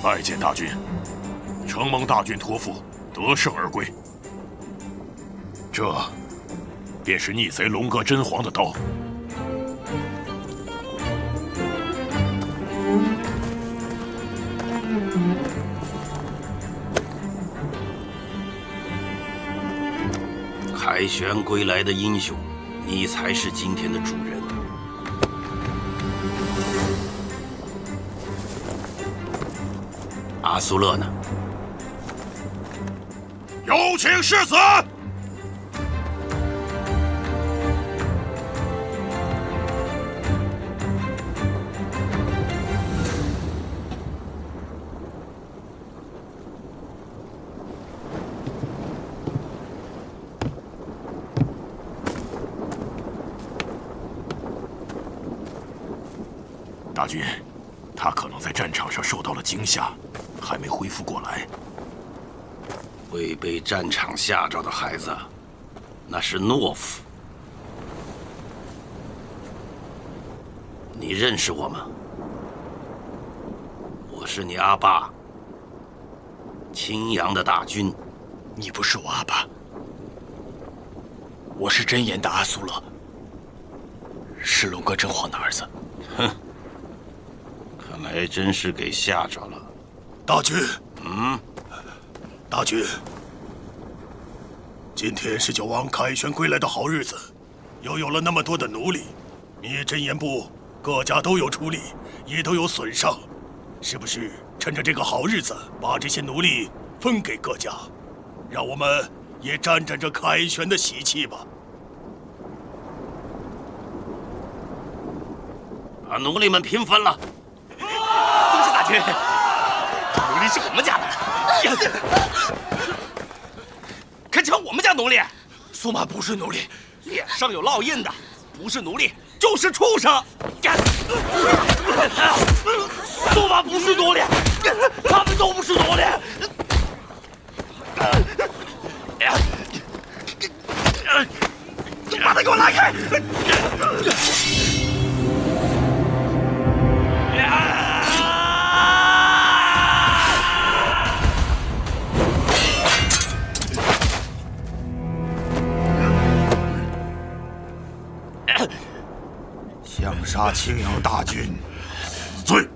拜见大君，承蒙大君托付，得胜而归。这便是逆贼龙哥真皇的刀。凯旋归来的英雄，你才是今天的主人。阿苏勒呢？有请世子。大君，他可能在战场上受到了惊吓，还没恢复过来。会被战场吓着的孩子，那是懦夫。你认识我吗？我是你阿爸，青阳的大军。你不是我阿爸，我是真言的阿苏勒，是龙哥真皇的儿子。哼，看来真是给吓着了。大君，嗯，大君，今天是九王凯旋归来的好日子，又有了那么多的奴隶，灭真言部各家都有出力，也都有损伤，是不是趁着这个好日子，把这些奴隶分给各家，让我们也沾沾这凯旋的喜气吧？把奴隶们平分了。恭喜大君，奴隶是我们家的，看成我们家奴隶。苏玛不是奴隶，脸上有烙印的，不是奴隶就是畜生。苏玛不是奴隶，他们都不是奴隶。你把他给我拉开！想杀青阳大军，死罪！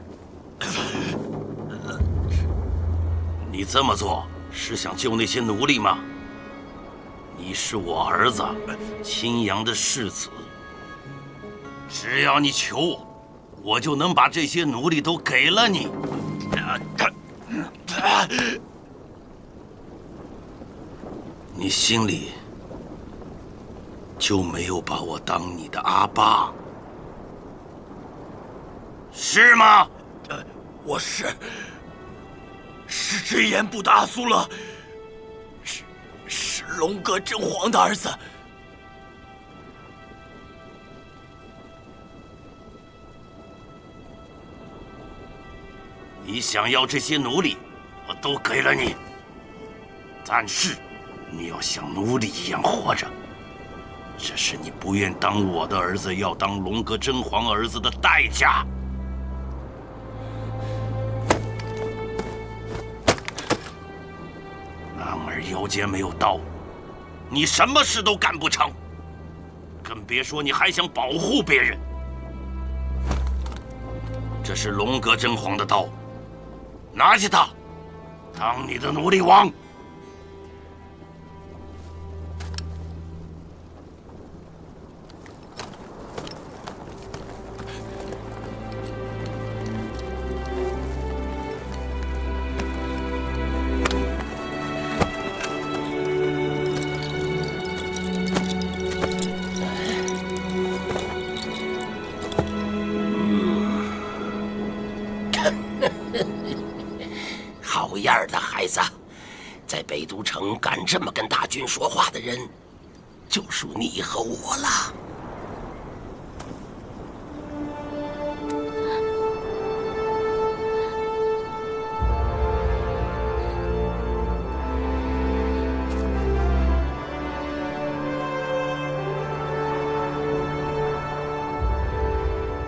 你这么做是想救那些奴隶吗？你是我儿子青阳的世子，只要你求我，我就能把这些奴隶都给了你。你心里就没有把我当你的阿爸，是吗？我是真言部的阿苏勒，是龙哥真皇的儿子。你想要这些奴隶，我都给了你，但是你要像奴隶一样活着，这是你不愿当我的儿子，要当龙哥真皇儿子的代价。男儿腰间没有刀，你什么事都干不成，更别说你还想保护别人。这是龙哥真皇的刀，拿起它，当你的奴隶王。好样的，孩子！在北都城敢这么跟大军说话的人，就属你和我了。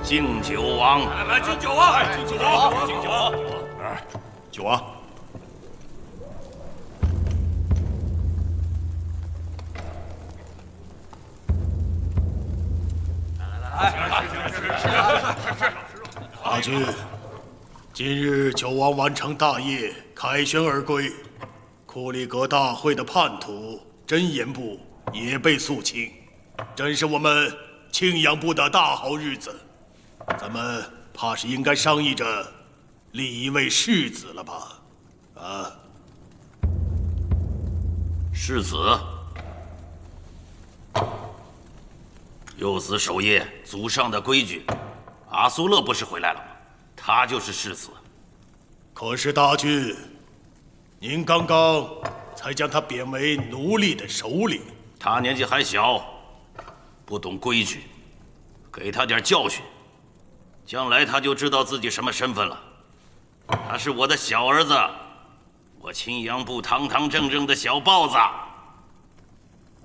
敬酒王，来敬酒啊！敬酒王！敬酒！九王。大军，今日九王完成大业，凯旋而归。库里格大会的叛徒真言部也被肃清，真是我们庆阳部的大好日子。咱们怕是应该商议着立一位世子了吧？啊？世子？幼子守夜，祖上的规矩。阿苏勒不是回来了吗？他就是世子。可是大军，您刚刚才将他贬为奴隶的首领。他年纪还小，不懂规矩，给他点教训，将来他就知道自己什么身份了。他是我的小儿子，我青阳部堂堂正正的小豹子。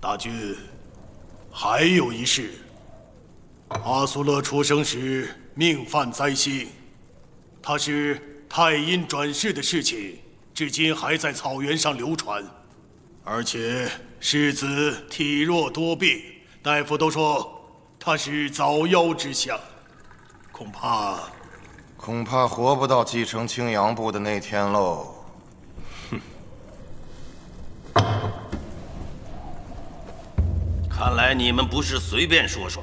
大军，还有一事。阿苏勒出生时命犯灾星，他是太阴转世的事情，至今还在草原上流传。而且世子体弱多病，大夫都说他是早夭之相，恐怕活不到继承青阳部的那天喽。看来你们不是随便说说，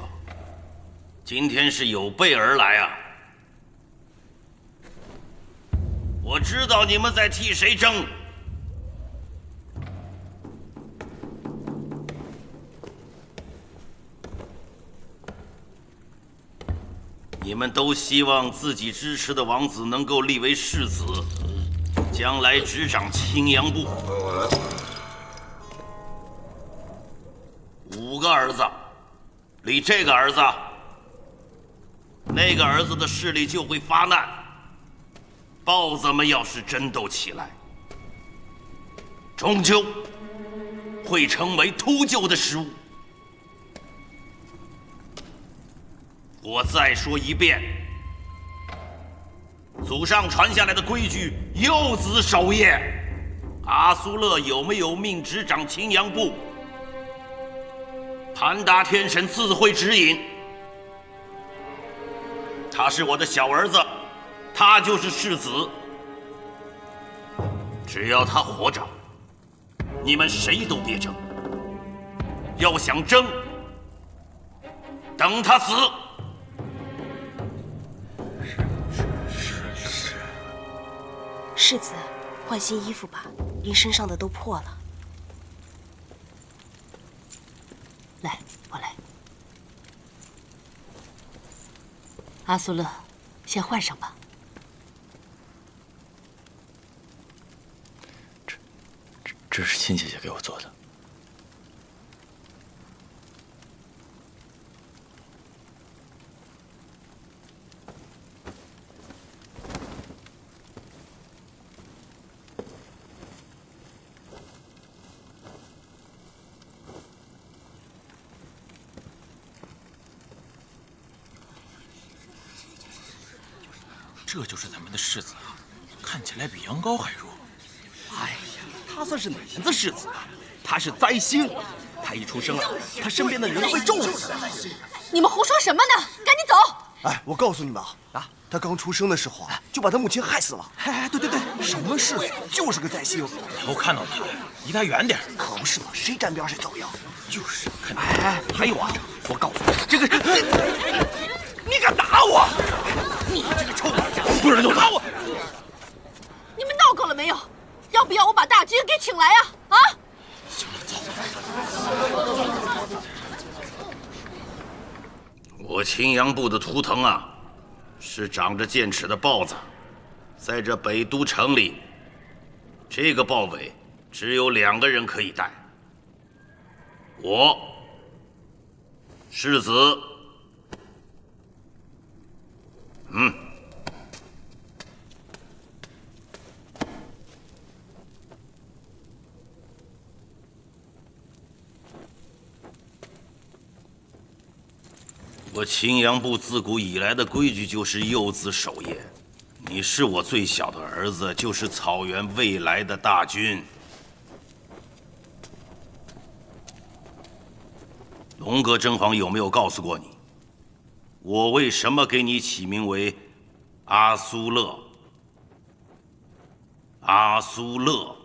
今天是有备而来啊！我知道你们在替谁争。你们都希望自己支持的王子能够立为世子，将来执掌青阳部。5个儿子，立这个儿子，那个儿子的势力就会发难。豹子们要是争斗起来，终究会成为秃鹫的食物。我再说一遍，祖上传下来的规矩，幼子守夜。阿苏勒有没有命执掌青阳部？盘达天神自会指引。他是我的小儿子，他就是世子。只要他活着，你们谁都别争。要想争，等他死。世子，换新衣服吧，您身上的都破了。来，我来。阿苏勒，先换上吧。这是亲姐姐给我做的。这就是咱们的世子，看起来比羊羔还弱。哎呀，他算是哪门子世子啊？他是灾星，他一出生啊，他身边的人都被咒死。你们胡说什么呢？赶紧走！哎，我告诉你们啊，他刚出生的时候就把他母亲害死了。哎，对，什么世子就是个灾星，以后看到他，离他远点。可不是嘛，谁沾边谁遭殃。就是，哎，还有啊，我告诉你，这个，你敢打我？你这个臭小家伙，不准动打我！你们闹够了没有？要不要我把大军给请来呀？啊！行了，走。我青阳部的图腾啊，是长着剑齿的豹子，在这北都城里，这个豹尾只有2个人可以戴。我，世子。我青阳部自古以来的规矩就是幼子守夜，你是我最小的儿子，就是草原未来的大军。龙哥真皇有没有告诉过你，我为什么给你起名为阿苏勒？阿苏勒，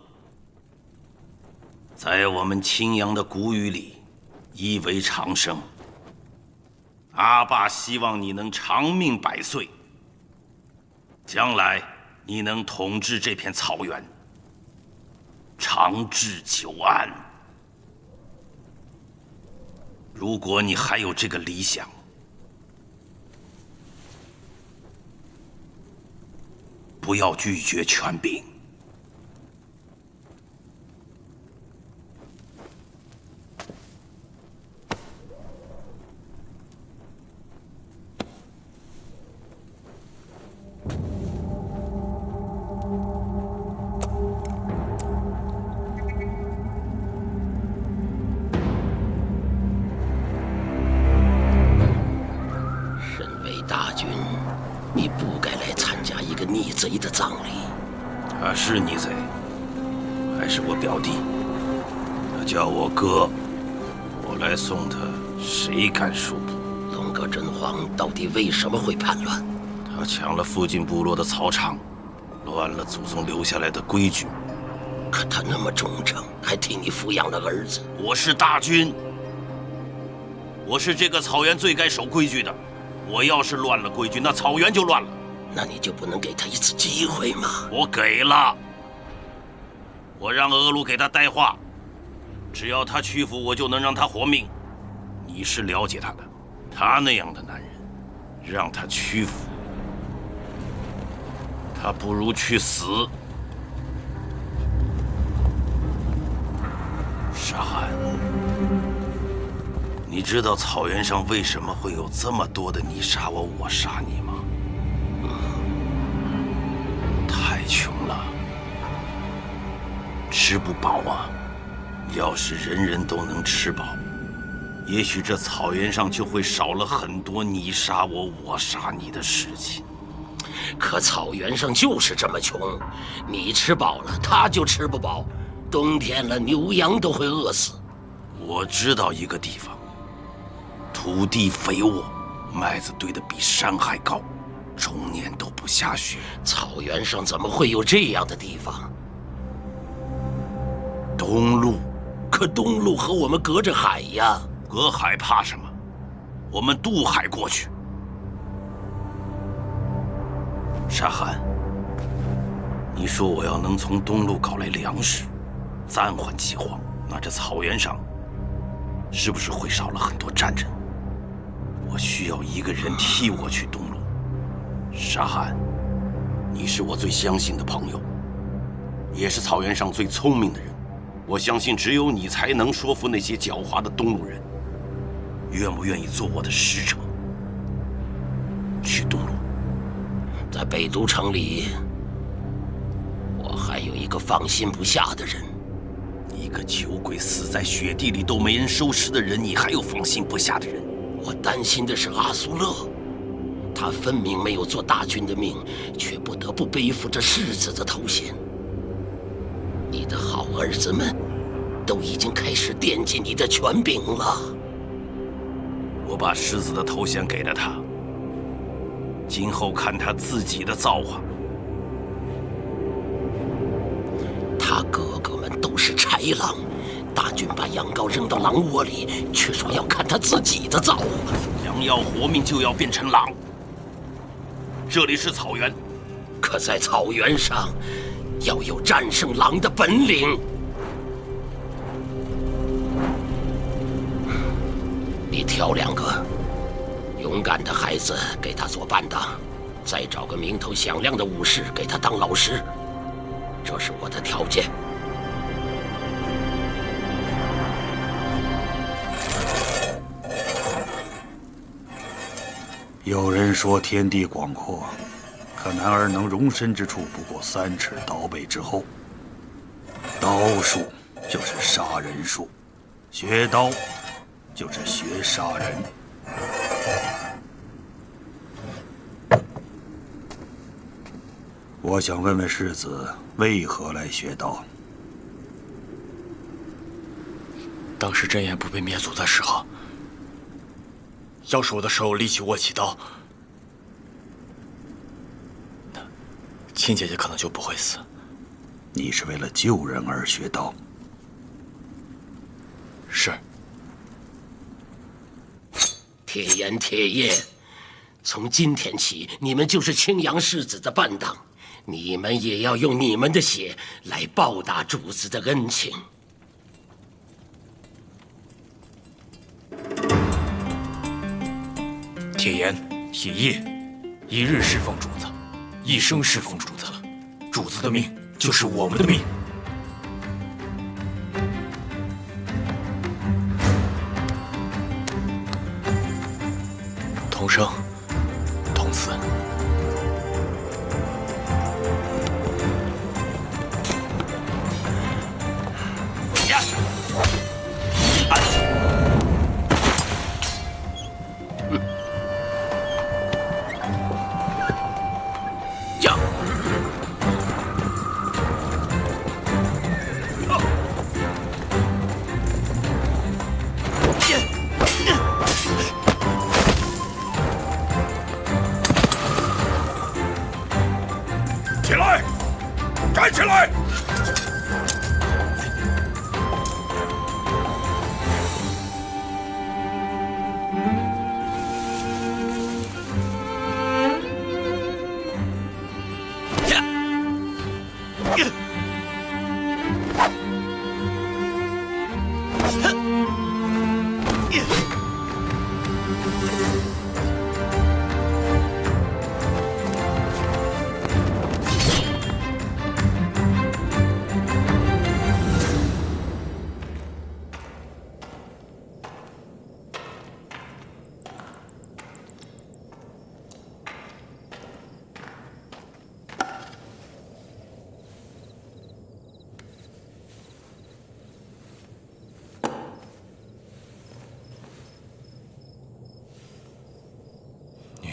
在我们青阳的古语里，意为长生。阿爸希望你能长命百岁，将来你能统治这片草原，长治久安。如果你还有这个理想，不要拒绝权柄。逆贼的葬礼。他是逆贼，还是我表弟？他叫我哥，我来送他，谁敢说不？龙哥真皇到底为什么会叛乱？他抢了附近部落的草场，乱了祖宗留下来的规矩。可他那么忠诚，还替你抚养了儿子。我是大军，我是这个草原最该守规矩的。我要是乱了规矩，那草原就乱了。那你就不能给他一次机会吗？我给了，我让额鲁给他带话，只要他屈服，我就能让他活命。你是了解他的，他那样的男人，让他屈服，他不如去死。沙汗，你知道草原上为什么会有这么多的你杀我，我杀你吗？太穷了，吃不饱啊！要是人人都能吃饱，也许这草原上就会少了很多你杀我，我杀你的事情。可草原上就是这么穷，你吃饱了，他就吃不饱。冬天了，牛羊都会饿死。我知道一个地方，土地肥沃，麦子堆得比山还高，终年都不下雪。草原上怎么会有这样的地方？东路，可东路和我们隔着海呀。隔海怕什么？我们渡海过去。沙汗，你说我要能从东路搞来粮食，暂缓饥荒，那这草原上是不是会少了很多战争？我需要一个人替我去东路。沙汗，你是我最相信的朋友，也是草原上最聪明的人。我相信只有你才能说服那些狡猾的东路人。愿不愿意做我的使者，去东路？在北都城里，我还有一个放心不下的人。一个酒鬼死在雪地里都没人收尸的人，你还有放心不下的人？我担心的是阿苏勒，他分明没有做大军的命，却不得不背负着世子的头衔。你的好儿子们都已经开始惦记你的权柄了。我把世子的头衔给了他，今后看他自己的造化。他哥哥们都是豺狼，大军把羊羔扔到狼窝里，却说要看他自己的造化。羊要活命就要变成狼。这里是草原，可在草原上，要有战胜狼的本领。你挑2个勇敢的孩子给他做伴当，再找个名头响亮的武士给他当老师，这是我的条件。有人说天地广阔，可男儿能容身之处不过3尺刀背之后。刀术就是杀人术，学刀就是学杀人。我想问问世子为何来学道？当时真言不被灭族的时候，要是我的手立起握起刀，那亲姐姐可能就不会死。你是为了救人而学道？是。铁岩、铁叶，从今天起，你们就是青阳世子的伴当，你们也要用你们的血来报答主子的恩情。铁岩、铁叶，一日侍奉主子，一生侍奉主子。主子的命就是我们的命。同生，同死。呀！起来，站起来！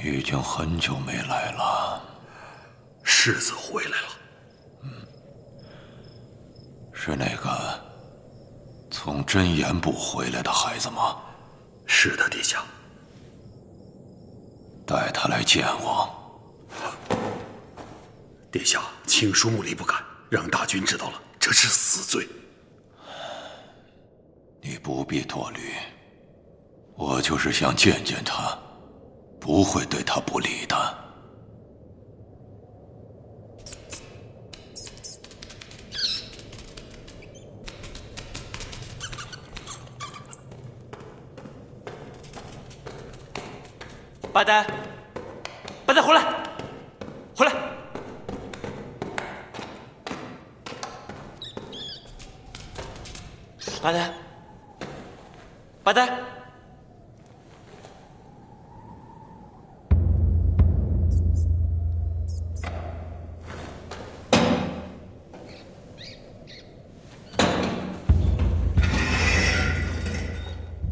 已经很久没来了。世子回来了。是那个从真言部回来的孩子吗？是的，陛下。带他来见我。殿下，请恕穆离不敢，让大军知道了，这是死罪。你不必多虑，我就是想见见他，不会对他不利的。八呆，八呆，回来，回来！八呆，八呆。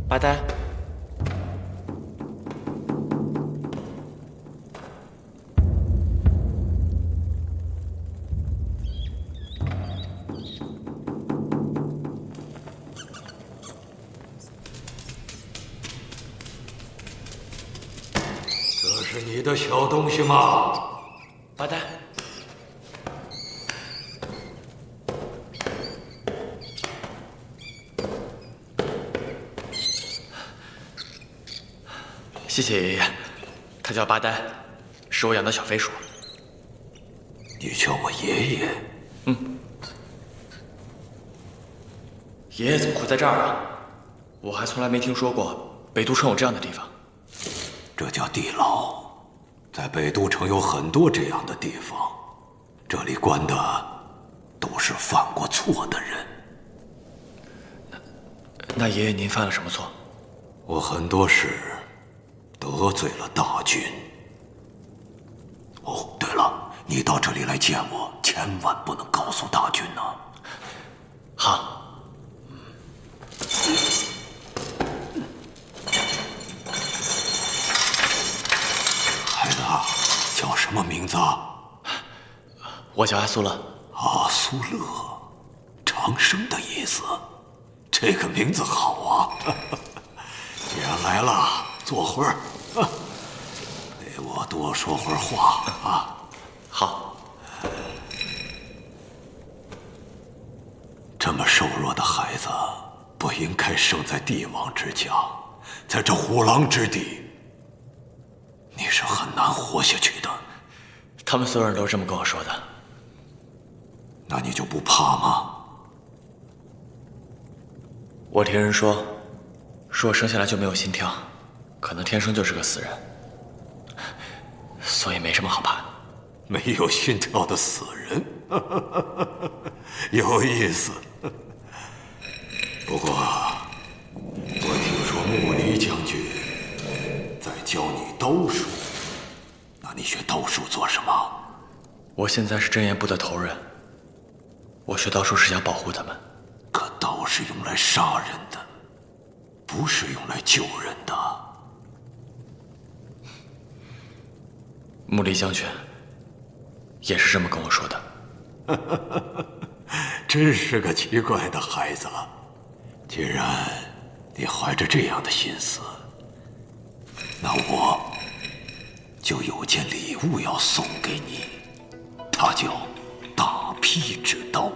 八呆，这是你的小东西吗？八呆，谢谢爷爷，他叫八呆，是我养的小飞鼠。你叫我爷爷？爷爷怎么会在这儿啊？我还从来没听说过北都城有这样的地方。这叫地牢，在北都城有很多这样的地方，这里关的都是犯过错的人。那爷爷您犯了什么错？我很多事得罪了大军。哦，对了，你到这里来见我，千万不能告诉大军呐。好。孩子，叫什么名字啊？我叫阿苏勒。阿苏勒，长生的意思。这个名字好啊！既然来了，坐会儿，给我多说会儿话啊。好。这么瘦弱的孩子，不应该生在帝王之家，在这虎狼之地，你是很难活下去的。他们所有人都是这么跟我说的。那你就不怕吗？我听人说我生下来就没有心跳，可能天生就是个死人，所以没什么好怕的。没有心跳的死人，有意思。不过，我听说穆离将军在教你刀术，那你学刀术做什么？我现在是真言部的头人，我学刀术是想保护他们。可刀是用来杀人的，不是用来救人的。穆离将军也是这么跟我说的。真是个奇怪的孩子。既然你怀着这样的心思，那我就有件礼物要送给你，它叫大劈之刀。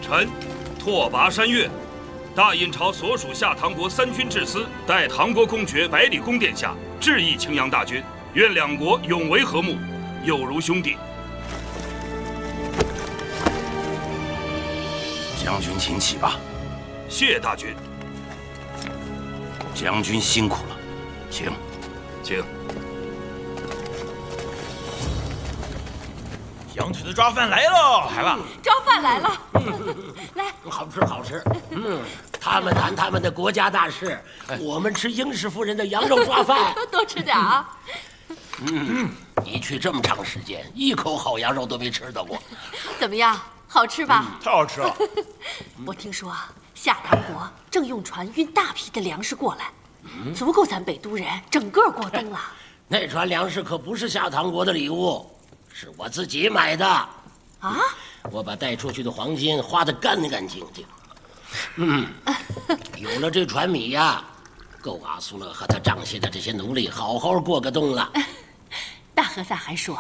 臣拓跋山岳，大印朝所属下唐国3军制司，代唐国公爵百里公殿下致意青阳大军，愿两国永为和睦，有如兄弟。将军请起吧。谢大军。将军辛苦了，请。请。想吃的抓饭来喽，海娃。抓饭来了，来，好吃好吃。他们谈他们的国家大事，我们吃英氏夫人的羊肉抓饭。多吃点啊。一去这么长时间，一口好羊肉都没吃到过。怎么样，好吃吧？太好吃了。我听说啊，下唐国正用船运大批的粮食过来，足够咱北都人整个过冬了。那船粮食可不是下唐国的礼物。是我自己买的，啊！我把带出去的黄金花得干干净净。有了这船米呀，够阿苏勒和他帐下的这些奴隶好好过个冬了。大和尚还说，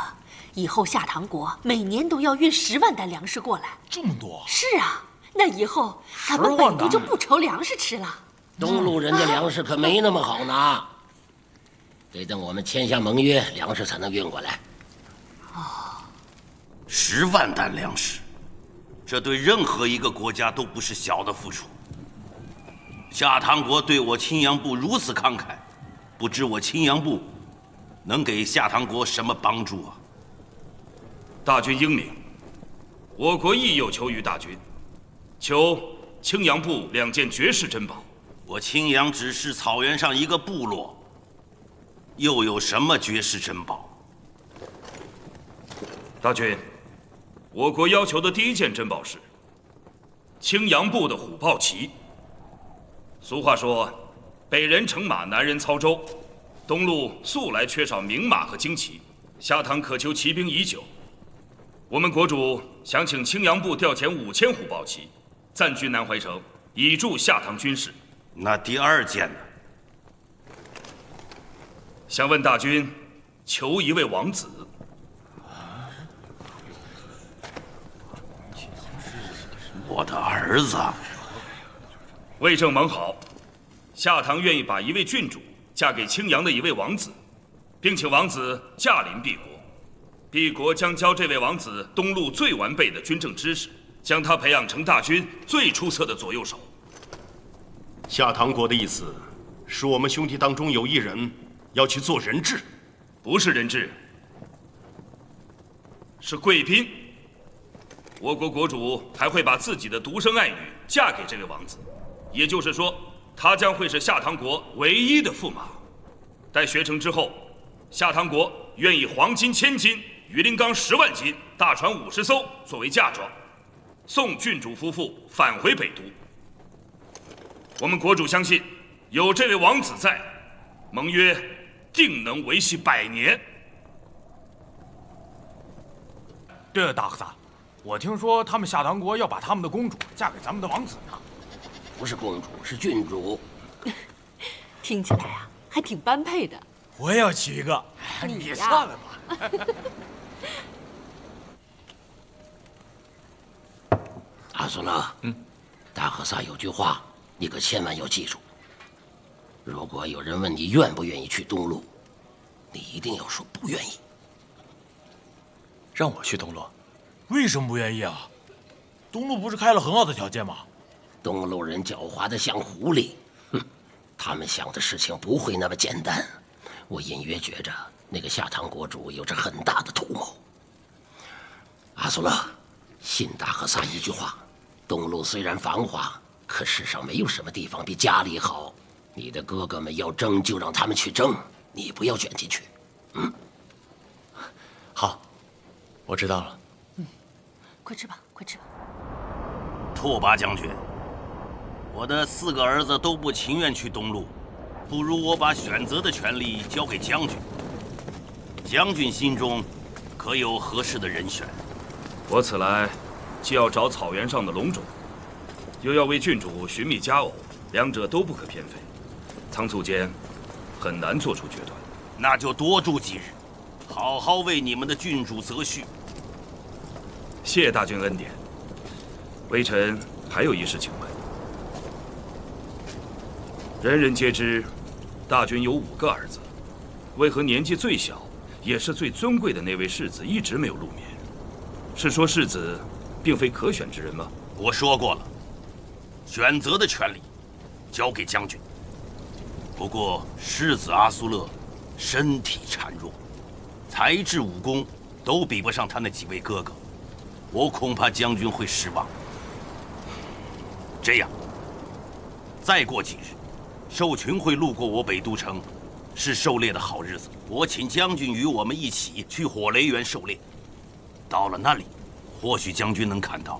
以后下唐国每年都要运10万担粮食过来。这么多？是啊，那以后咱们北都就不愁粮食吃了。东路人的粮食可没那么好拿，得等我们签下盟约，粮食才能运过来。10万担粮食，这对任何一个国家都不是小的付出。下唐国对我青阳部如此慷慨，不知我青阳部能给下唐国什么帮助啊？大军英明，我国亦有求于大军，求青阳部2件绝世珍宝。我青阳只是草原上一个部落，又有什么绝世珍宝？大军，我国要求的第1件珍宝是青阳部的虎豹旗。俗话说，北人乘马，南人操舟，东路素来缺少名马和旌旗，下唐渴求骑兵已久。我们国主想请青阳部调遣5000虎豹旗，暂居南怀城，以助下唐军事。那第2件呢？想问大军，求一位王子。我的儿子。魏正盟好，夏唐愿意把一位郡主嫁给青阳的一位王子，并请王子驾临敝国。敝国将教这位王子东路最完备的军政知识，将他培养成大军最出色的左右手。夏唐国的意思是我们兄弟当中有一人要去做人质，不是人质，是贵宾。我国国主还会把自己的独生爱女嫁给这位王子，也就是说，她将会是夏唐国唯一的驸马。待学成之后，夏唐国愿以黄金1000斤、鱼鳞钢10万斤、大船50艘作为嫁妆，送郡主夫妇返回北都。我们国主相信，有这位王子在，盟约定能维系100年。对了，大和尚，我听说他们夏唐国要把他们的公主嫁给咱们的王子呢。不是公主，是郡主。听起来啊，还挺般配的。我也要娶一个。你呀算了吧。阿苏勒，大和尚有句话，你可千万要记住。如果有人问你愿不愿意去东路，你一定要说不愿意。让我去东路？为什么不愿意啊？东路不是开了很好的条件吗？东路人狡猾的像狐狸，他们想的事情不会那么简单。我隐约觉着那个夏唐国主有着很大的图谋。阿苏勒，信大和尚一句话，东路虽然繁华，可世上没有什么地方比家里好。你的哥哥们要争，就让他们去争，你不要卷进去。好，我知道了。快吃吧，快吃吧。拓跋将军，我的4个儿子都不情愿去东路，不如我把选择的权利交给将军。将军心中可有合适的人选？我此来，既要找草原上的龙种，又要为郡主寻觅佳偶，两者都不可偏废。仓促间，很难做出决断。那就多住几日，好好为你们的郡主择婿。谢大君恩典。微臣还有一事请问。人人皆知，大君有5个儿子，为何年纪最小，也是最尊贵的那位世子一直没有露面？是说世子并非可选之人吗？我说过了，选择的权利交给将军。不过世子阿苏勒身体孱弱，才智武功都比不上他那几位哥哥，我恐怕将军会失望。这样，再过几日，兽群会路过我北都城，是狩猎的好日子。我请将军与我们一起去火雷原狩猎。到了那里，或许将军能看到，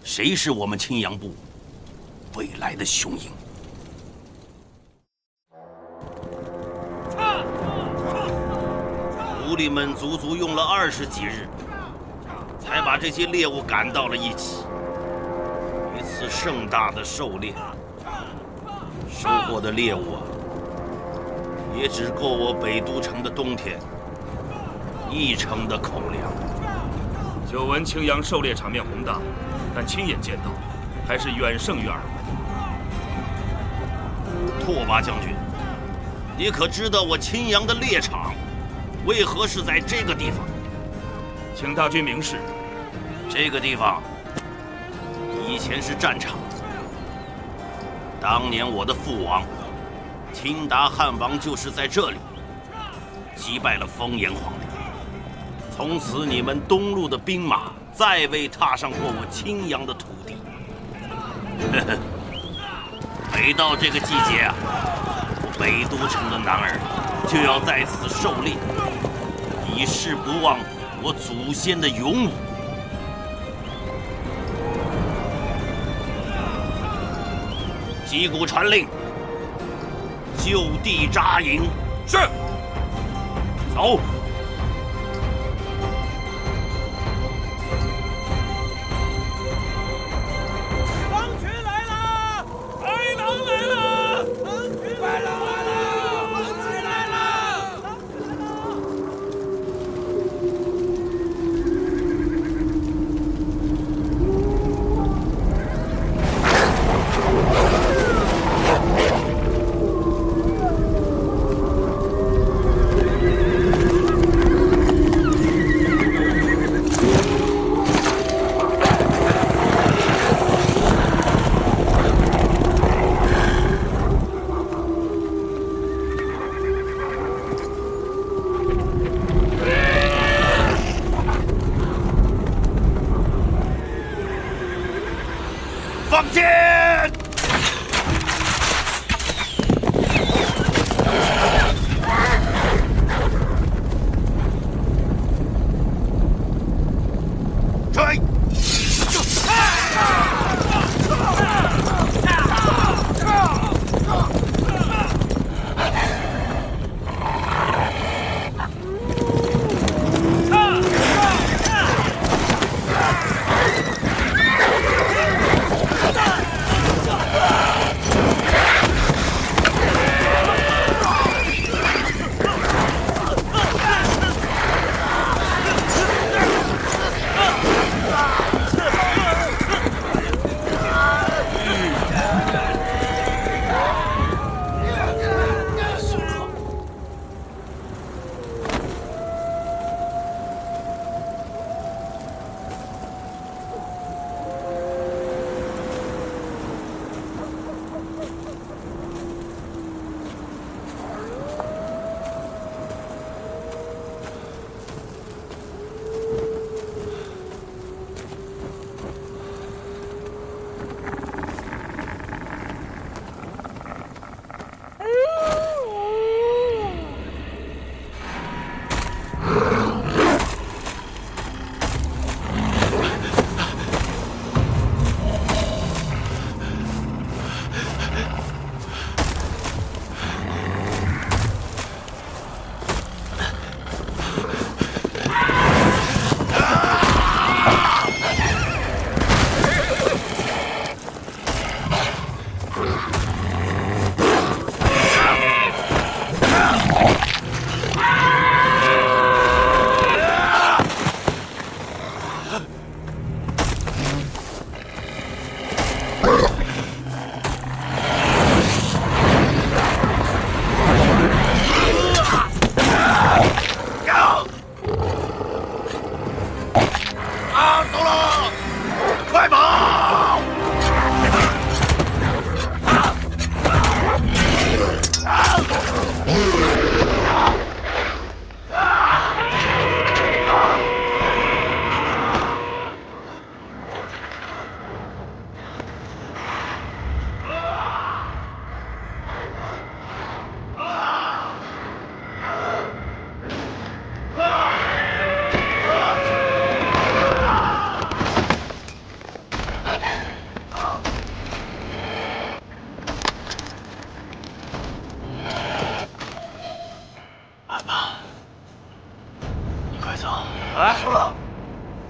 谁是我们青阳部未来的雄鹰。奴隶们足足用了20几日，才把这些猎物赶到了一起。一次盛大的狩猎，收获的猎物啊，也只够我北都城的冬天1成的口粮。久闻青阳狩猎场面宏大，但亲眼见到，还是远胜于耳闻。拓跋将军，你可知道我青阳的猎场为何是在这个地方？请大君明示。这个地方以前是战场，当年我的父王钦达汗王就是在这里击败了风炎皇帝。从此你们东路的兵马再未踏上过我青阳的土地。每到这个季节啊，我北都城的男儿就要在此狩猎，以示不忘我祖先的勇武。击鼓传令，就地扎营。是。走。狼群来了！豺狼来了！狼群来了！狼群来了！狼群来了！进！追！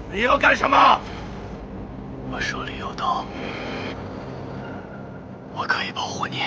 你要干什么？我手里有刀，我可以保护你。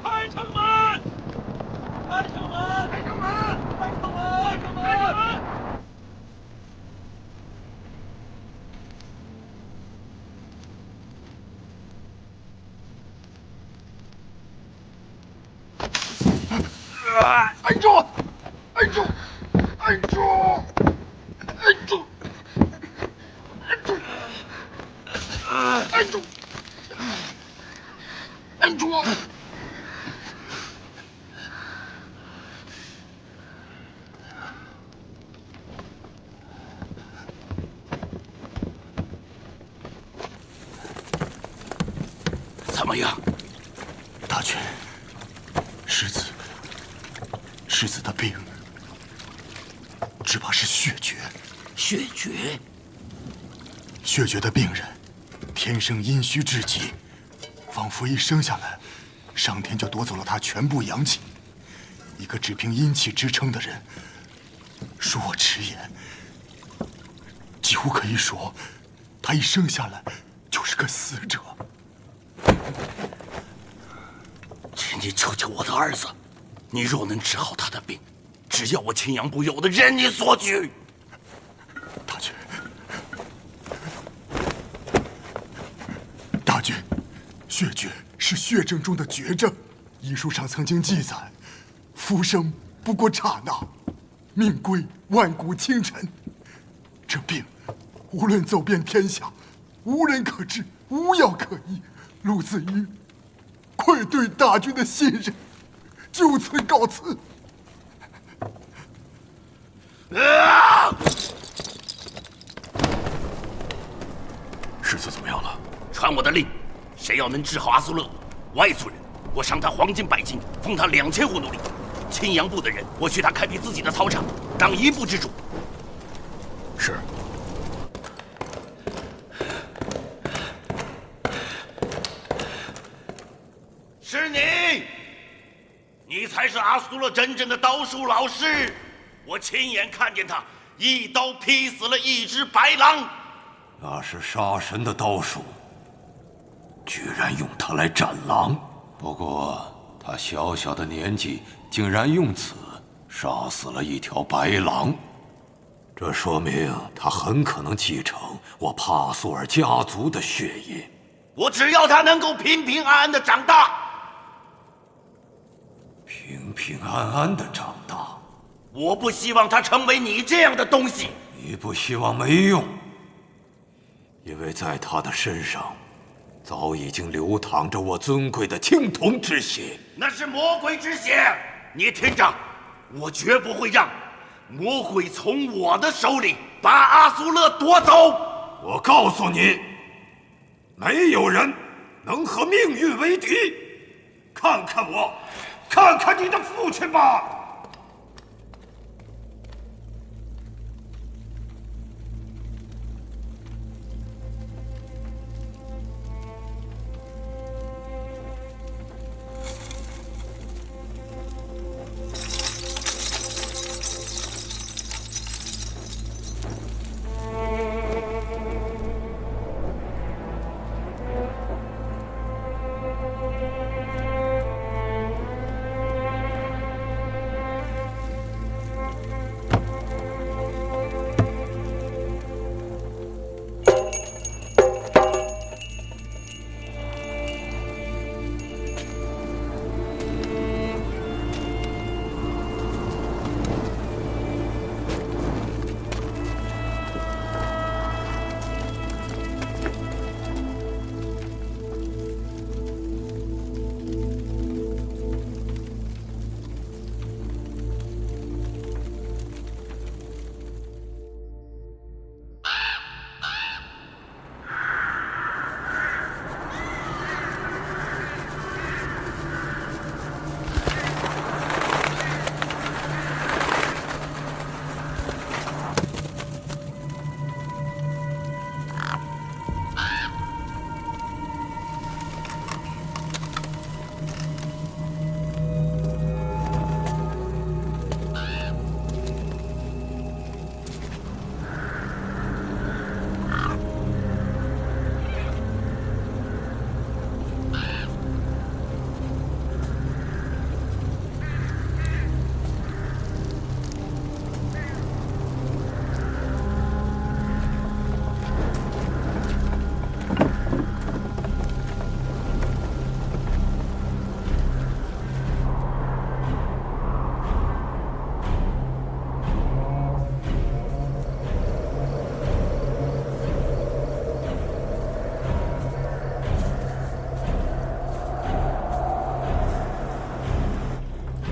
开城门！开城门！开城门！开城门！开城门！按住！按住！按住！按住！按住！按住！按住！怎么样？大权，世子的病，只怕是血绝。血绝？血绝的病人，天生阴虚至极，仿佛一生下来，上天就夺走了他全部阳气。一个只凭阴气支撑的人，恕我直言，就无可以说，他一生下来就是个死者。请你救救我的儿子，你若能治好他的病，只要我青阳部有的，任你所举。大军，血绝是血症中的绝症。医书上曾经记载，浮生不过刹那，命归万古清尘。这病无论走遍天下，无人可治，无药可医。陆子瑜愧对大军的信任，就此告辞。世子怎么样了？传我的令，谁要能治好阿苏勒，外族人，我赏他黄金100斤，封他2000户奴隶；青阳部的人，我许他开辟自己的草场，当一部之主。是。是你，你才是阿苏勒真正的刀术老师。我亲眼看见他一刀劈死了一只白狼。那是杀神的刀术，居然用它来斩狼。不过他小小的年纪，竟然用此杀死了一条白狼，这说明他很可能继承我帕苏尔家族的血液。我只要他能够平平安安的长大。平平安安的长大。我不希望他成为你这样的东西。你不希望没用，因为在他的身上早已经流淌着我尊贵的青铜之血。那是魔鬼之血，你听着，我绝不会让魔鬼从我的手里把阿苏勒夺走。我告诉你，没有人能和命运为敌。看看我，看看你的父亲吧。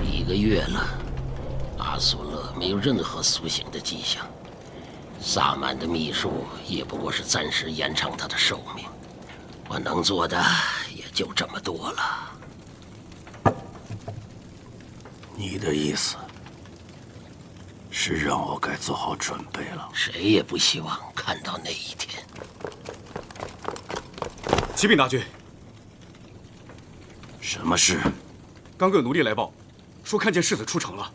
1个月了，阿苏勒没有任何苏醒的迹象。萨满的秘术也不过是暂时延长他的寿命，我能做的也就这么多了。你的意思是让我该做好准备了？谁也不希望看到那一天。启禀大军，什么事？刚个奴隶来报，说看见世子出城了。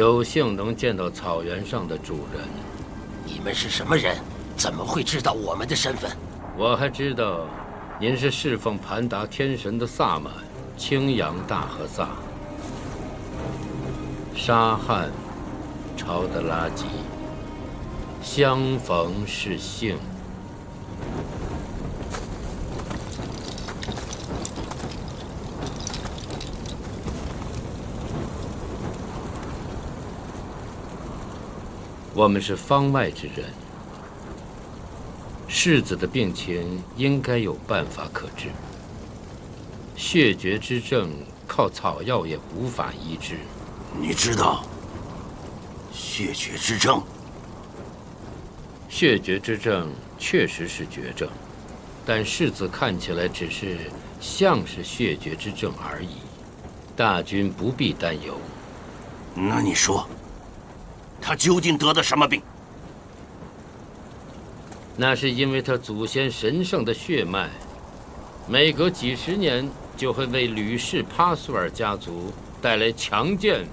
有幸能见到草原上的主人。你们是什么人？怎么会知道我们的身份？我还知道，您是侍奉盘达天神的萨满青阳大和萨。沙汉，朝德拉吉，相逢是幸。我们是方外之人，世子的病情应该有办法可治。血绝之症靠草药也无法医治。你知道血绝之症？血绝之症确实是绝症，但世子看起来只是像是血绝之症而已。大军不必担忧。那你说，他究竟得的什么病？那是因为他祖先神圣的血脉，每隔几十年就会为吕氏帕苏尔家族带来强健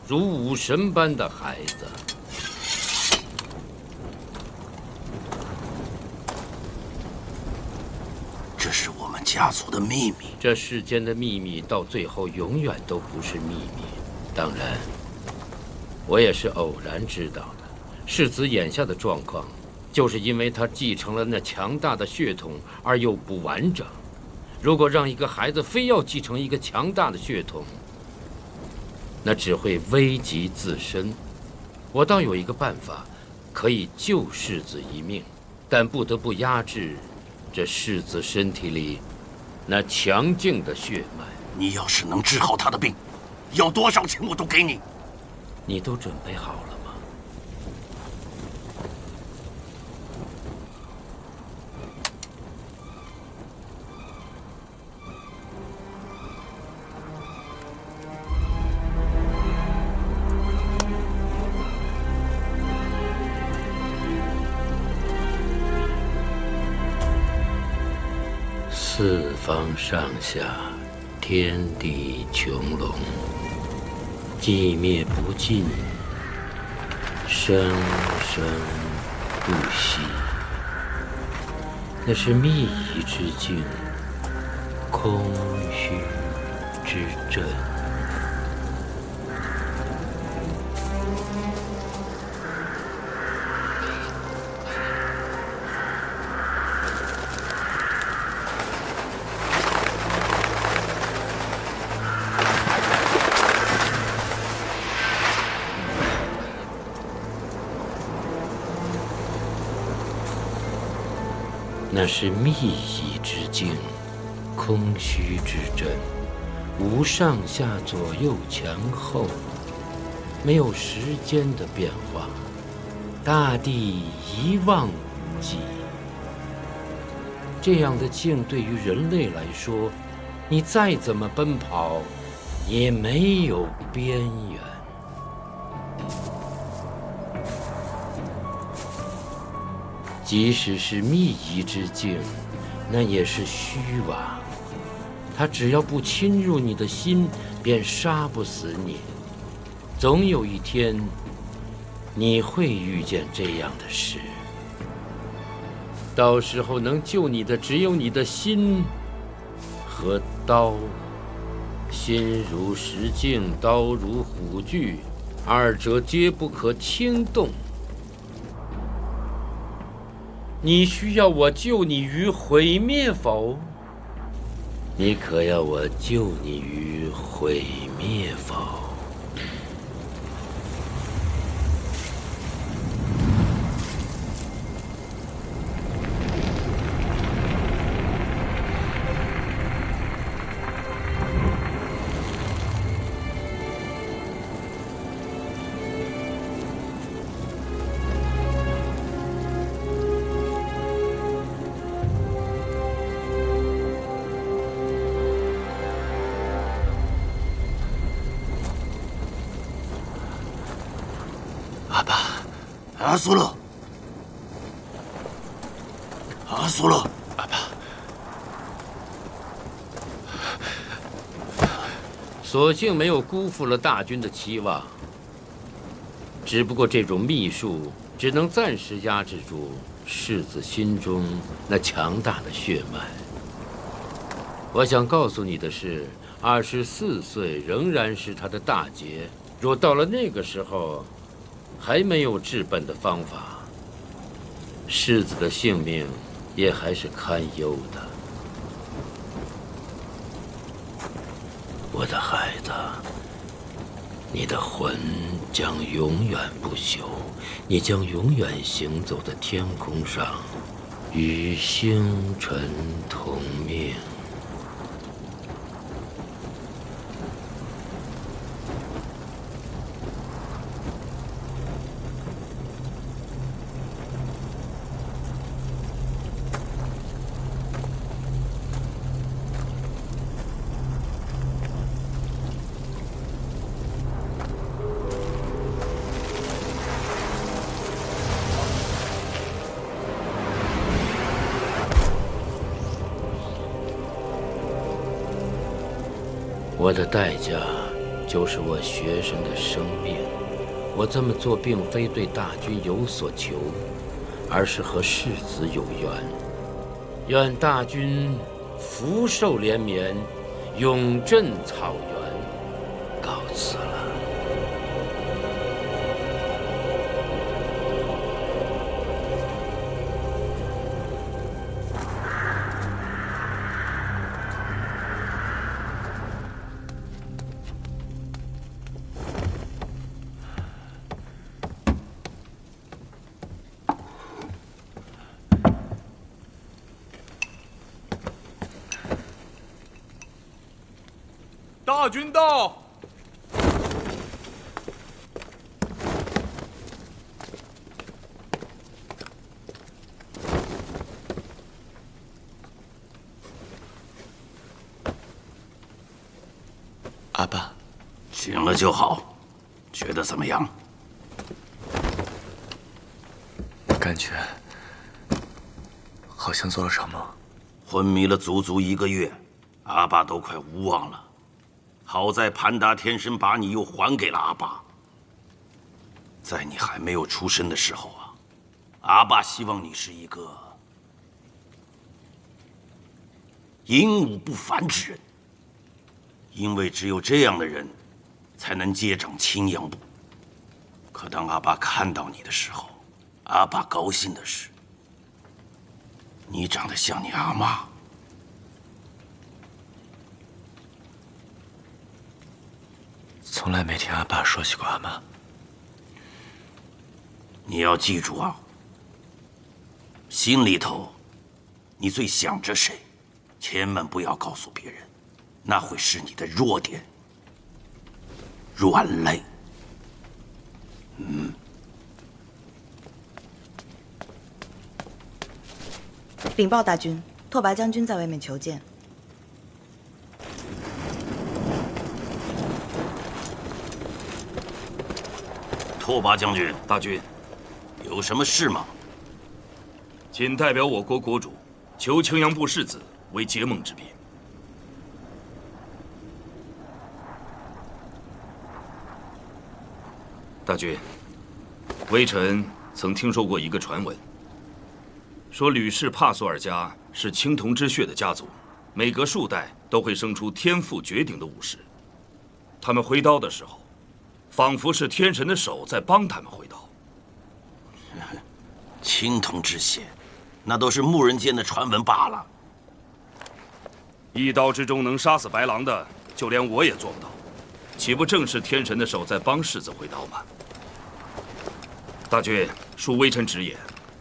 如武神般的孩子。这是我们家族的秘密。这世间的秘密到最后永远都不是秘密。当然，我也是偶然知道的。世子眼下的状况，就是因为他继承了那强大的血统而又不完整。如果让一个孩子非要继承一个强大的血统，那只会危及自身。我倒有一个办法，可以救世子一命，但不得不压制这世子身体里那强劲的血脉。你要是能治好他的病，要多少钱我都给你。你都准备好了吗？四方上下，天地穹隆，寂灭不尽，生生不息。那是秘仪之境，空虚之阵。那是秘仪之境，空虚之阵，无上下左右前后，没有时间的变化，大地一望无际。这样的境对于人类来说，你再怎么奔跑，也没有边缘。即使是秘仪之境，那也是虚妄。它只要不侵入你的心，便杀不死你。总有一天，你会遇见这样的事。到时候能救你的只有你的心和刀。心如石镜，刀如虎踞，二者皆不可轻动。你需要我救你于毁灭否？你可要我救你于毁灭否？阿苏勒，阿苏勒，阿爸，所幸没有辜负了大军的期望。只不过这种秘术只能暂时压制住世子心中那强大的血脉。我想告诉你的是，24岁仍然是他的大劫。若到了那个时候，还没有治本的方法，世子的性命也还是堪忧的。我的孩子，你的魂将永远不朽，你将永远行走在天空上，与星辰同命。我的代价就是我学生的生命。我这么做并非对大军有所求，而是和世子有缘。愿大军福寿连绵，永镇草原。告辞了。大军到！阿爸，醒了就好。觉得怎么样？感觉好像做了场梦。昏迷了足足1个月，阿爸都快无望了。好在盘达天神把你又还给了阿爸。在你还没有出生的时候啊，阿爸希望你是一个英武不凡之人，因为只有这样的人才能接掌青阳部。可当阿爸看到你的时候，阿爸高兴的是，你长得像你阿妈。从来没听阿爸说起过阿妈。你要记住啊，心里头你最想着谁，千万不要告诉别人，那会是你的弱点。软肋。禀报大军，拓跋将军在外面求见。拓跋将军，大军，有什么事吗？请代表我国国主求青阳部世子为结盟之宾。大军，微臣曾听说过一个传闻，说吕氏帕索尔家是青铜之血的家族，每隔数代都会生出天赋绝顶的武士。他们挥刀的时候，仿佛是天神的手在帮他们挥刀。青铜之血，那都是牧人间的传闻罢了。一刀之中能杀死白狼的，就连我也做不到，岂不正是天神的手在帮世子挥刀吗？大军，恕微臣直言，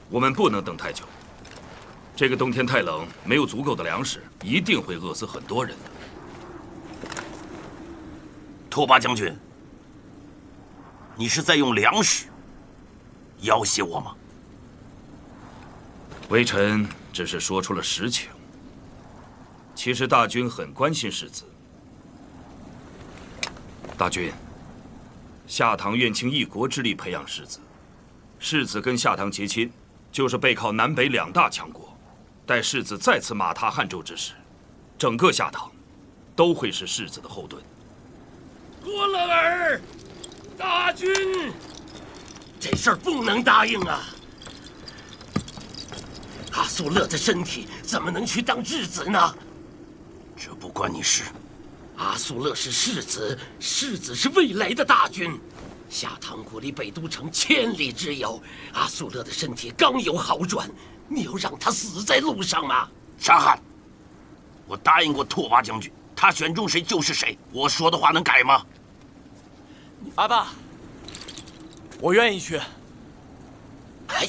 我们不能等太久。这个冬天太冷，没有足够的粮食，一定会饿死很多人的。拓跋将军，你是在用粮食要挟我吗？微臣只是说出了实情。其实大军很关心世子。大军，夏唐愿倾一国之力培养世子，世子跟夏唐结亲，就是背靠南北2大强国。待世子再次马踏汉州之时，整个夏唐都会是世子的后盾。多勒尔，大军这事儿不能答应啊！阿苏勒的身体怎么能去当质子呢？这不关你事。阿苏勒是世子，世子是未来的大军。下唐国离北都城千里之遥，阿苏勒的身体刚有好转，你要让他死在路上吗？沙汗，我答应过拓跋将军，他选中谁就是谁。我说的话能改吗？阿爸，我愿意去。哎，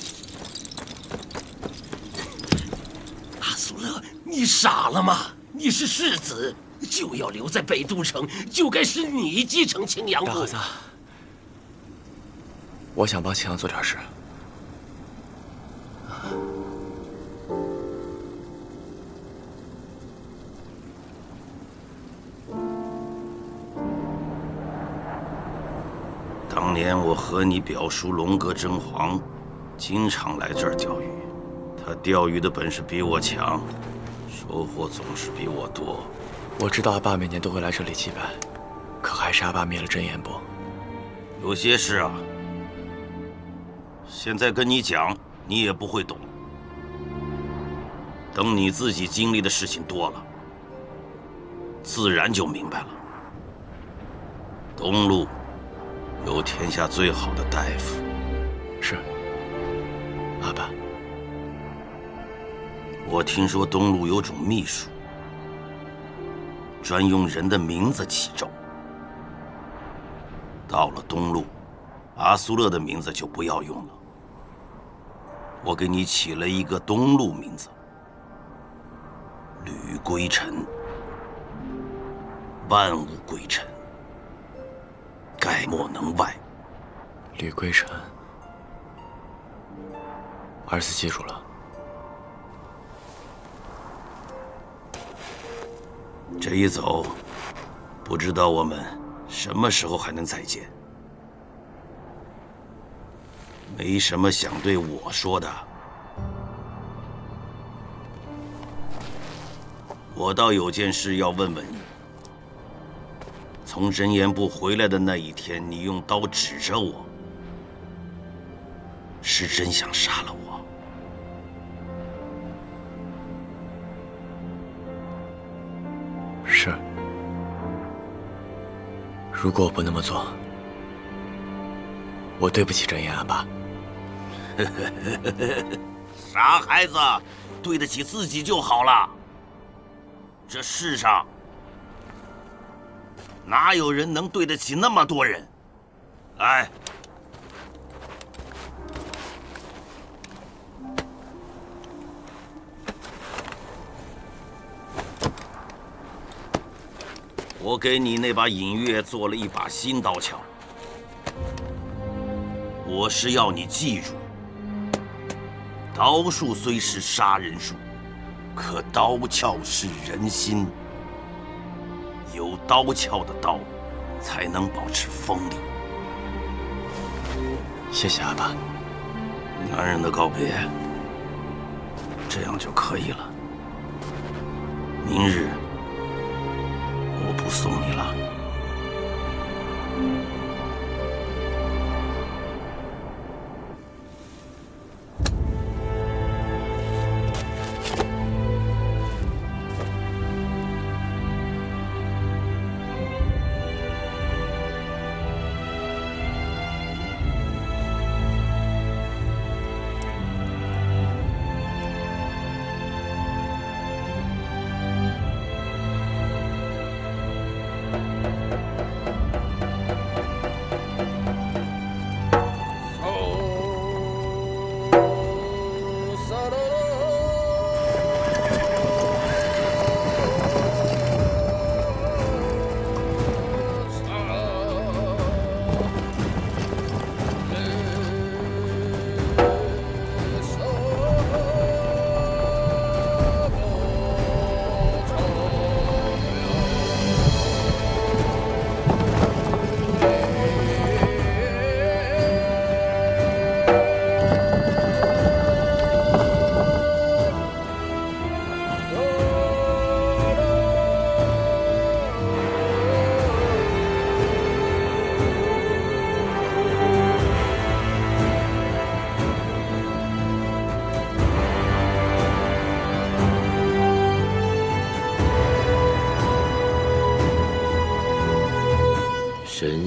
阿苏勒，你傻了吗？你是世子，就要留在北都城，就该是你继承青阳部。大和尚，我想帮青阳做点事。当年我和你表叔龙哥真皇，经常来这儿钓鱼。他钓鱼的本事比我强，收获总是比我多。我知道阿爸每年都会来这里祭拜，可还是阿爸灭了真言部。有些事啊，现在跟你讲，你也不会懂。等你自己经历的事情多了，自然就明白了。东路有天下最好的大夫。是，阿爸。我听说东路有种秘术，专用人的名字起咒。到了东路，阿苏勒的名字就不要用了。我给你起了一个东路名字，吕归尘。万物归尘，概莫能外。吕归尘，儿子记住了。这一走，不知道我们什么时候还能再见。没什么想对我说的，我倒有件事要问问你。从真言部回来的那一天，你用刀指着我，是真想杀了我？是。如果我不那么做，我对不起真言阿爸。傻孩子，对得起自己就好了。这世上哪有人能对得起那么多人？来，我给你那把隐月做了一把新刀鞘，我是要你记住，刀术虽是杀人术，可刀鞘是人心。有刀鞘的刀，才能保持锋利。谢谢阿爸。男人的告别，这样就可以了。明日我不送你了。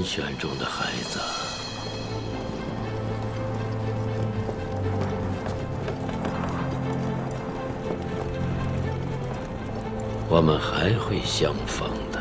人选中的孩子。我们还会相逢的。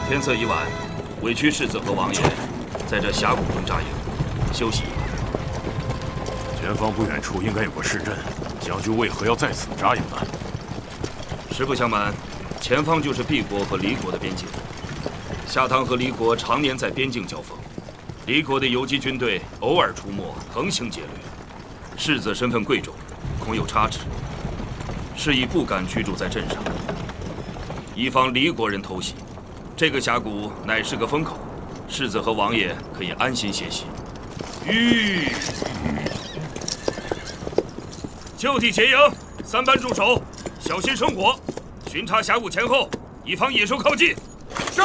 天色已晚，委屈世子和王爷在这峡谷中扎营，休息一晚。前方不远处应该有个市镇，将军为何要在此扎营呢？实不相瞒，前方就是毕国和黎国的边境。夏唐和黎国常年在边境交锋，黎国的游击军队偶尔出没，横行劫掠。世子身份贵重，恐有差池，是以不敢居住在镇上，以防黎国人偷袭。这个峡谷乃是个风口，世子和王爷可以安心歇息。就地结营，3班驻守，小心生火，巡查峡谷前后，以防野兽靠近。是。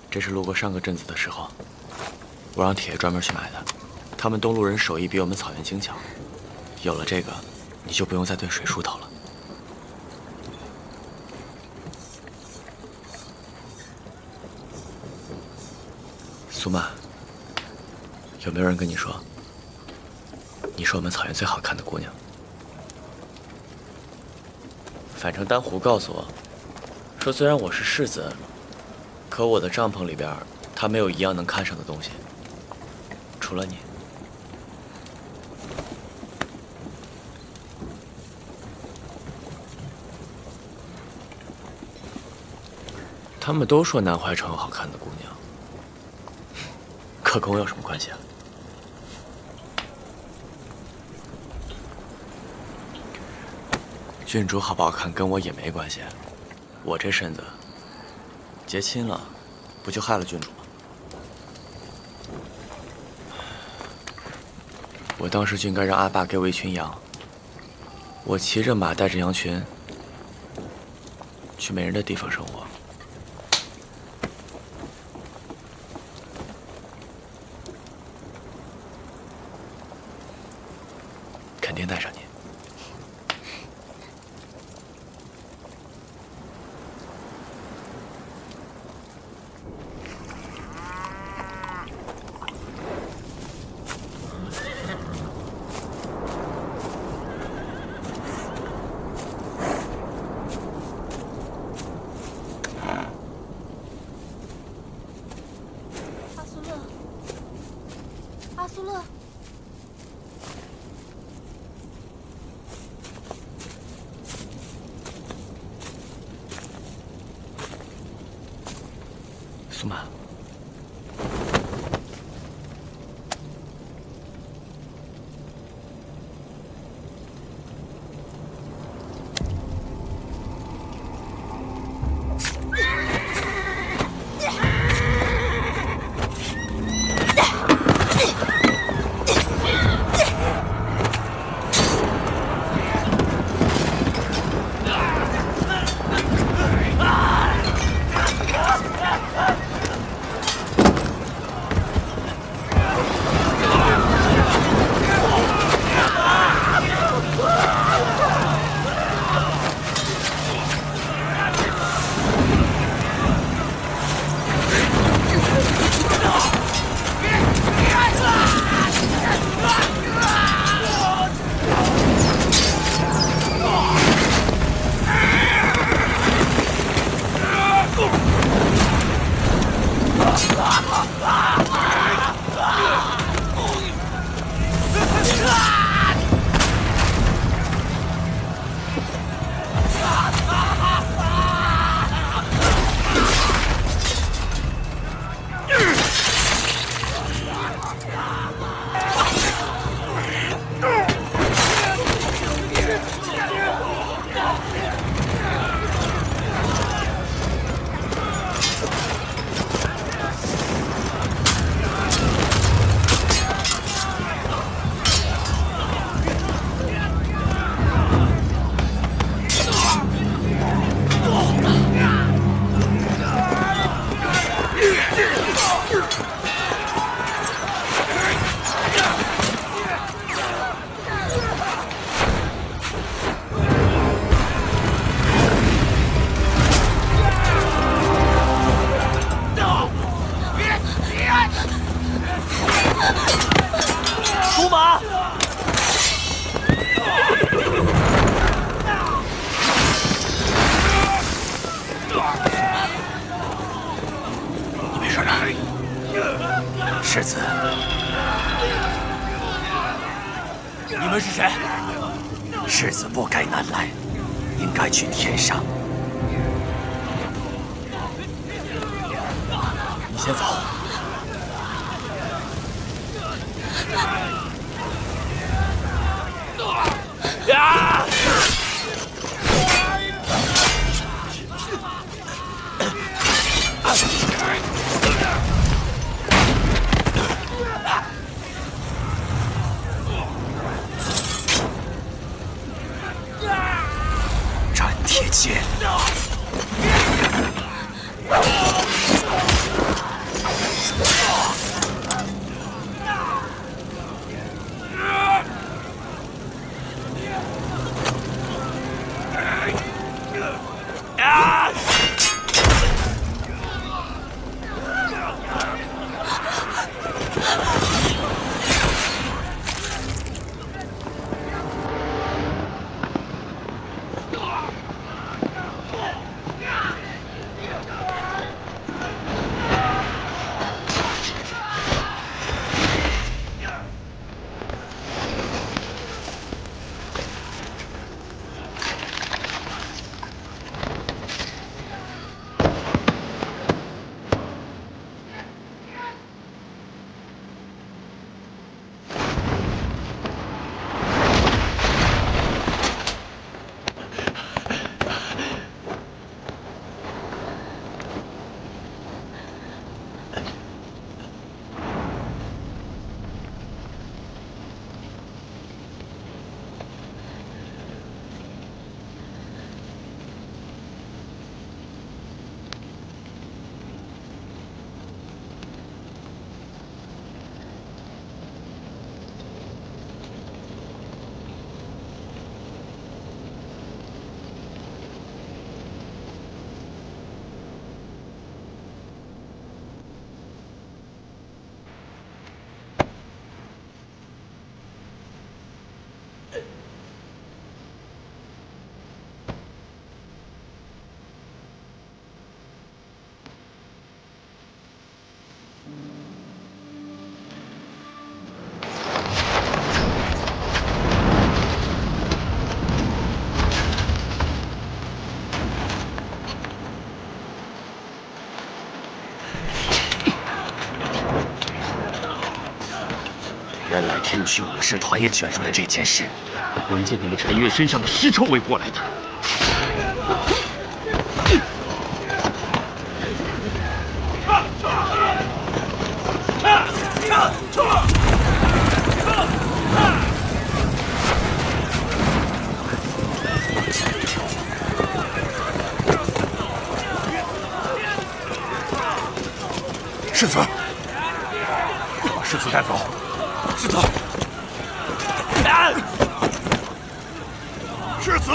这是路过上个镇子的时候，我让铁爷专门去买的。他们东路人手艺比我们草原精巧，有了这个，你就不用再对水梳头了。苏曼，有没有人跟你说，你是我们草原最好看的姑娘？反正丹湖告诉我，说虽然我是世子，可我的帐篷里边，他没有一样能看上的东西，除了你。他们都说南怀城有好看的姑娘，可跟我有什么关系啊？郡主好不好看跟我也没关系，我这身子结亲了，不就害了郡主吗？我当时就应该让阿爸给我一群羊，我骑着马带着羊群去没人的地方生活。肯定带上你。苏满。出马！你没事吧？世子，你们是谁？世子不该南来，应该去天上。你先走。呀！斩铁剑。天驱武士团也卷入了这件事，闻见你们陈月身上的尸臭味过来的。世子，把世子带走。世子，世子，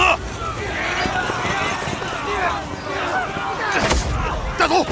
带走。